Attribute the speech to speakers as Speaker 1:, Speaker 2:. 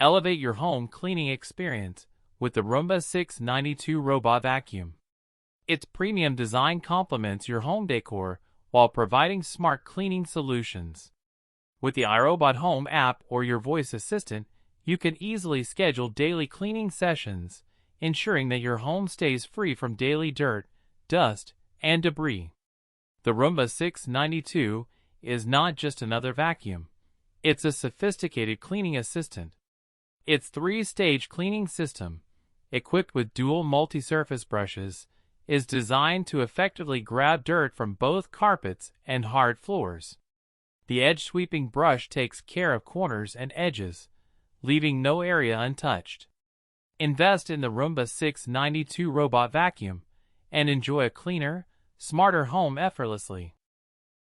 Speaker 1: Elevate your home cleaning experience with the Roomba 692 robot vacuum. Its premium design complements your home decor while providing smart cleaning solutions. With the iRobot Home app or your voice assistant, you can easily schedule daily cleaning sessions, ensuring that your home stays free from daily dirt, dust, and debris. The Roomba 692 is not just another vacuum. It's a sophisticated cleaning assistant. Its three-stage cleaning system, equipped with dual multi-surface brushes, is designed to effectively grab dirt from both carpets and hard floors. The edge-sweeping brush takes care of corners and edges, leaving no area untouched. Invest in the Roomba 692 robot vacuum and enjoy a cleaner, smarter home effortlessly.